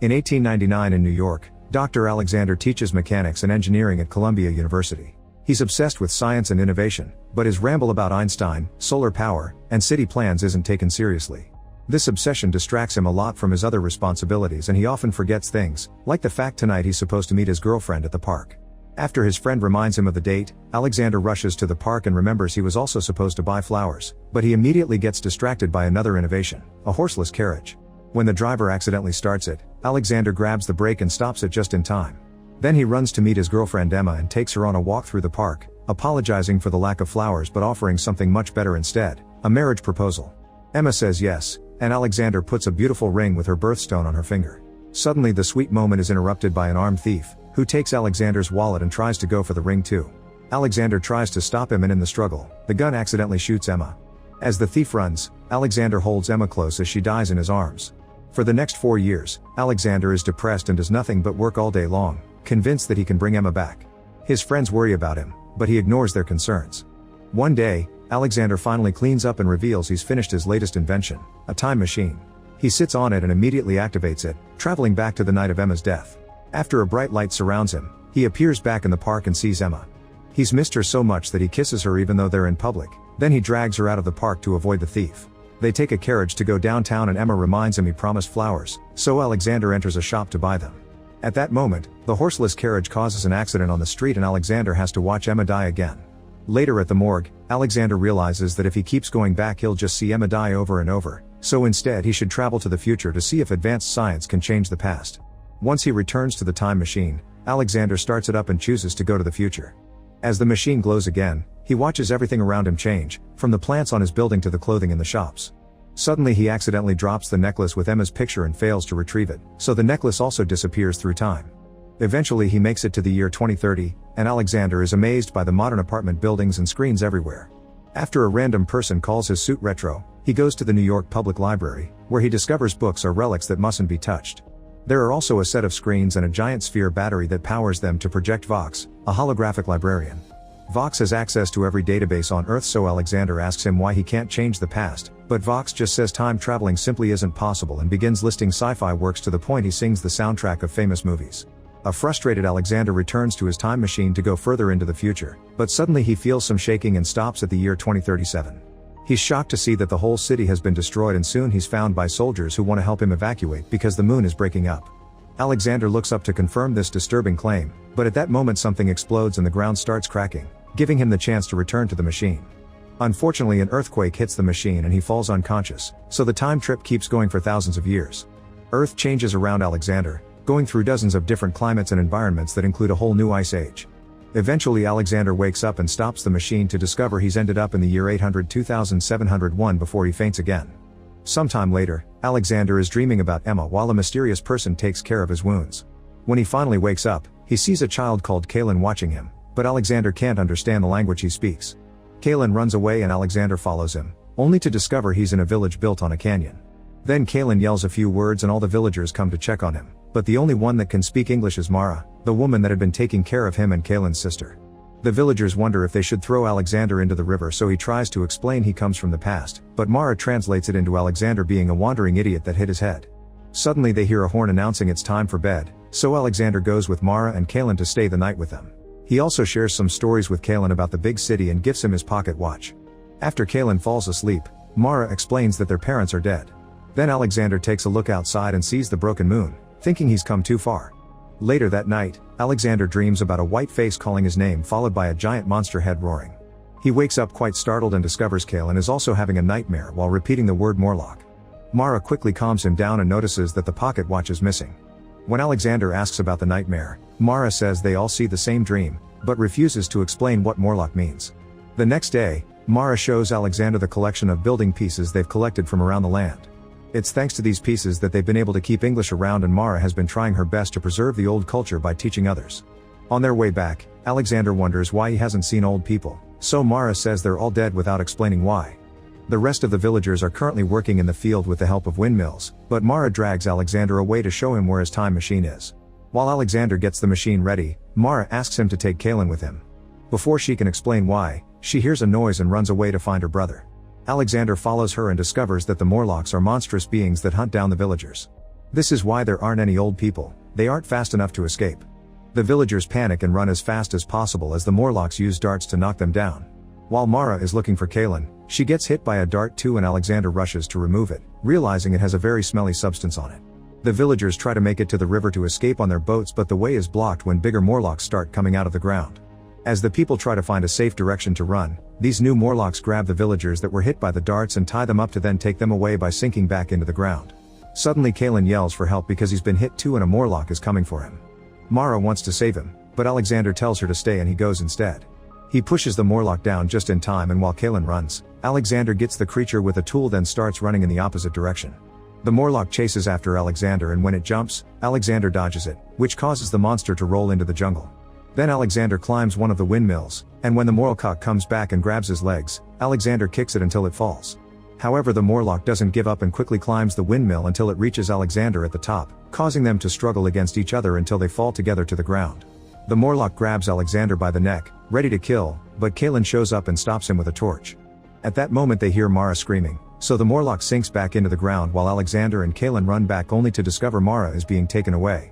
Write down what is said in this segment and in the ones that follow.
In 1899 in New York, Dr. Alexander teaches mechanics and engineering at Columbia University. He's obsessed with science and innovation, but his ramble about Einstein, solar power, and city plans isn't taken seriously. This obsession distracts him a lot from his other responsibilities, and he often forgets things, like the fact tonight he's supposed to meet his girlfriend at the park. After his friend reminds him of the date, Alexander rushes to the park and remembers he was also supposed to buy flowers, but he immediately gets distracted by another innovation, a horseless carriage. When the driver accidentally starts it, Alexander grabs the brake and stops it just in time. Then he runs to meet his girlfriend Emma and takes her on a walk through the park, apologizing for the lack of flowers but offering something much better instead, a marriage proposal. Emma says yes, and Alexander puts a beautiful ring with her birthstone on her finger. Suddenly the sweet moment is interrupted by an armed thief, who takes Alexander's wallet and tries to go for the ring too. Alexander tries to stop him, and in the struggle, the gun accidentally shoots Emma. As the thief runs, Alexander holds Emma close as she dies in his arms. For the next 4 years, Alexander is depressed and does nothing but work all day long, convinced that he can bring Emma back. His friends worry about him, but he ignores their concerns. One day, Alexander finally cleans up and reveals he's finished his latest invention, a time machine. He sits on it and immediately activates it, traveling back to the night of Emma's death. After a bright light surrounds him, he appears back in the park and sees Emma. He's missed her so much that he kisses her even though they're in public, then he drags her out of the park to avoid the thief. They take a carriage to go downtown and Emma reminds him he promised flowers, so Alexander enters a shop to buy them. At that moment, the horseless carriage causes an accident on the street and Alexander has to watch Emma die again. Later at the morgue, Alexander realizes that if he keeps going back he'll just see Emma die over and over, so instead he should travel to the future to see if advanced science can change the past. Once he returns to the time machine, Alexander starts it up and chooses to go to the future. As the machine glows again, he watches everything around him change, from the plants on his building to the clothing in the shops. Suddenly he accidentally drops the necklace with Emma's picture and fails to retrieve it, so the necklace also disappears through time. Eventually he makes it to the year 2030, and Alexander is amazed by the modern apartment buildings and screens everywhere. After a random person calls his suit retro, he goes to the New York Public Library, where he discovers books are relics that mustn't be touched. There are also a set of screens and a giant sphere battery that powers them to project Vox, a holographic librarian. Vox has access to every database on Earth, so Alexander asks him why he can't change the past, but Vox just says time traveling simply isn't possible and begins listing sci-fi works to the point he sings the soundtrack of famous movies. A frustrated Alexander returns to his time machine to go further into the future, but suddenly he feels some shaking and stops at the year 2037. He's shocked to see that the whole city has been destroyed and soon he's found by soldiers who want to help him evacuate because the moon is breaking up. Alexander looks up to confirm this disturbing claim, but at that moment something explodes and the ground starts cracking, giving him the chance to return to the machine. Unfortunately, an earthquake hits the machine and he falls unconscious, so the time trip keeps going for thousands of years. Earth changes around Alexander, going through dozens of different climates and environments that include a whole new ice age. Eventually Alexander wakes up and stops the machine to discover he's ended up in the year 800-2701 before he faints again. Sometime later, Alexander is dreaming about Emma while a mysterious person takes care of his wounds. When he finally wakes up, he sees a child called Kaylin watching him, but Alexander can't understand the language he speaks. Kaylin runs away and Alexander follows him, only to discover he's in a village built on a canyon. Then Kaylin yells a few words and all the villagers come to check on him, but the only one that can speak English is Mara, the woman that had been taking care of him and Kaylin's sister. The villagers wonder if they should throw Alexander into the river, so he tries to explain he comes from the past, but Mara translates it into Alexander being a wandering idiot that hit his head. Suddenly they hear a horn announcing it's time for bed, so Alexander goes with Mara and Kaylin to stay the night with them. He also shares some stories with Kaylin about the big city and gifts him his pocket watch. After Kaylin falls asleep, Mara explains that their parents are dead. Then Alexander takes a look outside and sees the broken moon, thinking he's come too far. Later that night, Alexander dreams about a white face calling his name followed by a giant monster head roaring. He wakes up quite startled and discovers Kaylin is also having a nightmare while repeating the word Morlock. Mara quickly calms him down and notices that the pocket watch is missing. When Alexander asks about the nightmare, Mara says they all see the same dream, but refuses to explain what Morlock means. The next day, Mara shows Alexander the collection of building pieces they've collected from around the land. It's thanks to these pieces that they've been able to keep English around, and Mara has been trying her best to preserve the old culture by teaching others. On their way back, Alexander wonders why he hasn't seen old people, so Mara says they're all dead without explaining why. The rest of the villagers are currently working in the field with the help of windmills, but Mara drags Alexander away to show him where his time machine is. While Alexander gets the machine ready, Mara asks him to take Kaylin with him. Before she can explain why, she hears a noise and runs away to find her brother. Alexander follows her and discovers that the Morlocks are monstrous beings that hunt down the villagers. This is why there aren't any old people, they aren't fast enough to escape. The villagers panic and run as fast as possible as the Morlocks use darts to knock them down. While Mara is looking for Kaylin, she gets hit by a dart too and Alexander rushes to remove it, realizing it has a very smelly substance on it. The villagers try to make it to the river to escape on their boats, but the way is blocked when bigger Morlocks start coming out of the ground. As the people try to find a safe direction to run, these new Morlocks grab the villagers that were hit by the darts and tie them up to then take them away by sinking back into the ground. Suddenly Kaylin yells for help because he's been hit too and a Morlock is coming for him. Mara wants to save him, but Alexander tells her to stay and he goes instead. He pushes the Morlock down just in time, and while Kaylin runs, Alexander gets the creature with a tool then starts running in the opposite direction. The Morlock chases after Alexander, and when it jumps, Alexander dodges it, which causes the monster to roll into the jungle. Then Alexander climbs one of the windmills, and when the Morlock comes back and grabs his legs, Alexander kicks it until it falls. However, the Morlock doesn't give up and quickly climbs the windmill until it reaches Alexander at the top, causing them to struggle against each other until they fall together to the ground. The Morlock grabs Alexander by the neck, ready to kill, but Kaylin shows up and stops him with a torch. At that moment they hear Mara screaming, so the Morlock sinks back into the ground while Alexander and Kaylin run back only to discover Mara is being taken away.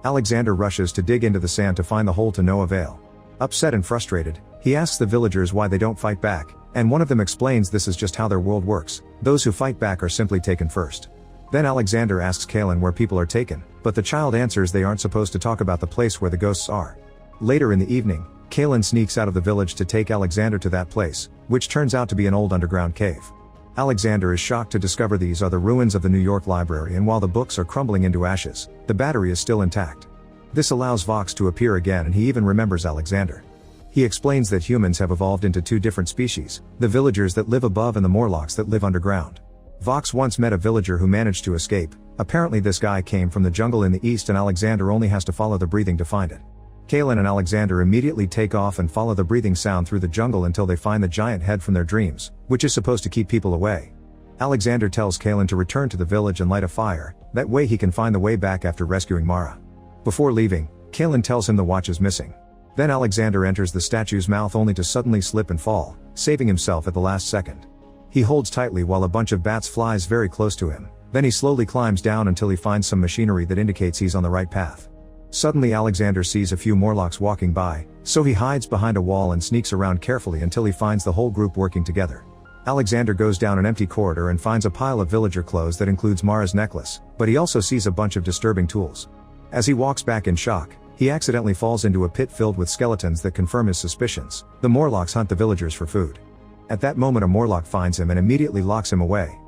Alexander rushes to dig into the sand to find the hole to no avail. Upset and frustrated, he asks the villagers why they don't fight back, and one of them explains this is just how their world works, those who fight back are simply taken first. Then Alexander asks Kaylin where people are taken, but the child answers they aren't supposed to talk about the place where the ghosts are. Later in the evening, Kaylin sneaks out of the village to take Alexander to that place, which turns out to be an old underground cave. Alexander is shocked to discover these are the ruins of the New York Library, and while the books are crumbling into ashes, the battery is still intact. This allows Vox to appear again, and he even remembers Alexander. He explains that humans have evolved into two different species, the villagers that live above and the Morlocks that live underground. Vox once met a villager who managed to escape. Apparently this guy came from the jungle in the east and Alexander only has to follow the breathing to find it. Kaylin and Alexander immediately take off and follow the breathing sound through the jungle until they find the giant head from their dreams, which is supposed to keep people away. Alexander tells Kaylin to return to the village and light a fire, that way he can find the way back after rescuing Mara. Before leaving, Kaylin tells him the watch is missing. Then Alexander enters the statue's mouth only to suddenly slip and fall, saving himself at the last second. He holds tightly while a bunch of bats flies very close to him, then he slowly climbs down until he finds some machinery that indicates he's on the right path. Suddenly Alexander sees a few Morlocks walking by, so he hides behind a wall and sneaks around carefully until he finds the whole group working together. Alexander goes down an empty corridor and finds a pile of villager clothes that includes Mara's necklace, but he also sees a bunch of disturbing tools. As he walks back in shock, he accidentally falls into a pit filled with skeletons that confirm his suspicions. The Morlocks hunt the villagers for food. At that moment a Morlock finds him and immediately locks him away.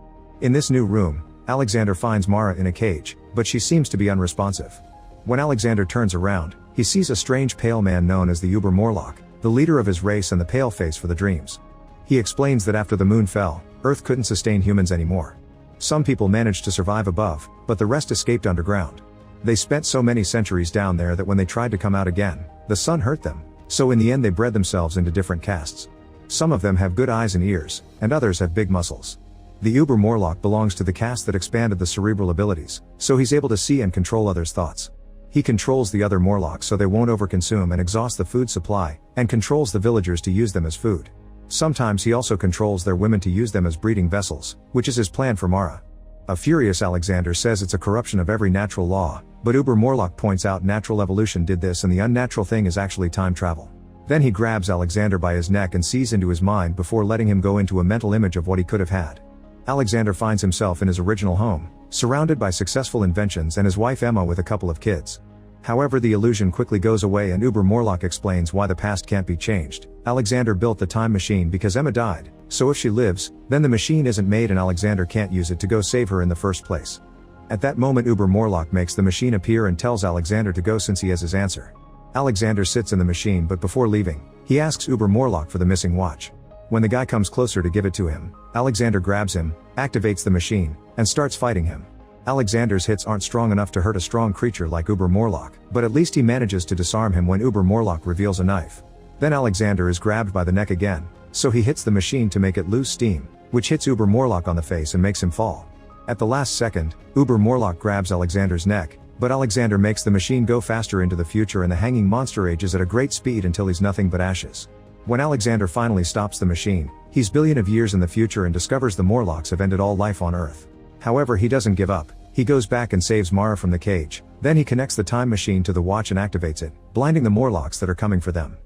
In this new room, Alexander finds Mara in a cage, but she seems to be unresponsive. When Alexander turns around, he sees a strange pale man known as the Uber Morlock, the leader of his race and the pale face for the dreams. He explains that after the moon fell, Earth couldn't sustain humans anymore. Some people managed to survive above, but the rest escaped underground. They spent so many centuries down there that when they tried to come out again, the sun hurt them, so in the end they bred themselves into different castes. Some of them have good eyes and ears, and others have big muscles. The Uber Morlock belongs to the caste that expanded the cerebral abilities, so he's able to see and control others' thoughts. He controls the other Morlocks so they won't overconsume and exhaust the food supply, and controls the villagers to use them as food. Sometimes he also controls their women to use them as breeding vessels, which is his plan for Mara. A furious Alexander says it's a corruption of every natural law, but Uber Morlock points out natural evolution did this and the unnatural thing is actually time travel. Then he grabs Alexander by his neck and sees into his mind before letting him go into a mental image of what he could have had. Alexander finds himself in his original home, surrounded by successful inventions and his wife Emma with a couple of kids. However, the illusion quickly goes away and Uber Morlock explains why the past can't be changed. Alexander built the time machine because Emma died, so if she lives, then the machine isn't made and Alexander can't use it to go save her in the first place. At that moment Uber Morlock makes the machine appear and tells Alexander to go since he has his answer. Alexander sits in the machine, but before leaving, he asks Uber Morlock for the missing watch. When the guy comes closer to give it to him, Alexander grabs him, activates the machine, and starts fighting him. Alexander's hits aren't strong enough to hurt a strong creature like Uber Morlock, but at least he manages to disarm him when Uber Morlock reveals a knife. Then Alexander is grabbed by the neck again, so he hits the machine to make it lose steam, which hits Uber Morlock on the face and makes him fall. At the last second, Uber Morlock grabs Alexander's neck, but Alexander makes the machine go faster into the future and the hanging monster ages at a great speed until he's nothing but ashes. When Alexander finally stops the machine, he's billions of years in the future and discovers the Morlocks have ended all life on Earth. However, he doesn't give up. He goes back and saves Mara from the cage, then he connects the time machine to the watch and activates it, blinding the Morlocks that are coming for them.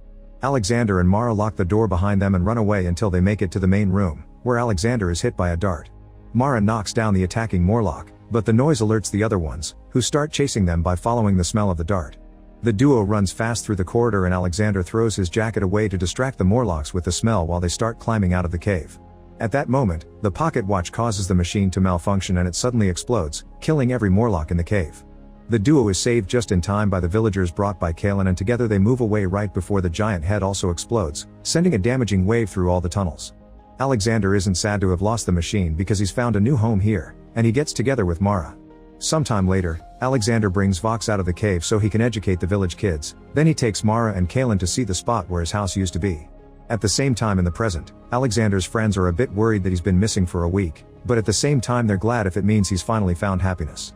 Alexander and Mara lock the door behind them and run away until they make it to the main room, where Alexander is hit by a dart. Mara knocks down the attacking Morlock, but the noise alerts the other ones, who start chasing them by following the smell of the dart. The duo runs fast through the corridor and Alexander throws his jacket away to distract the Morlocks with the smell while they start climbing out of the cave. At that moment, the pocket watch causes the machine to malfunction and it suddenly explodes, killing every Morlock in the cave. The duo is saved just in time by the villagers brought by Kalen, and together they move away right before the giant head also explodes, sending a damaging wave through all the tunnels. Alexander isn't sad to have lost the machine because he's found a new home here, and he gets together with Mara. Sometime later, Alexander brings Vox out of the cave so he can educate the village kids, then he takes Mara and Kalen to see the spot where his house used to be. At the same time in the present, Alexander's friends are a bit worried that he's been missing for a week, but at the same time they're glad if it means he's finally found happiness.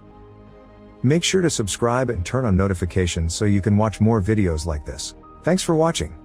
Make sure to subscribe and turn on notifications so you can watch more videos like this. Thanks for watching.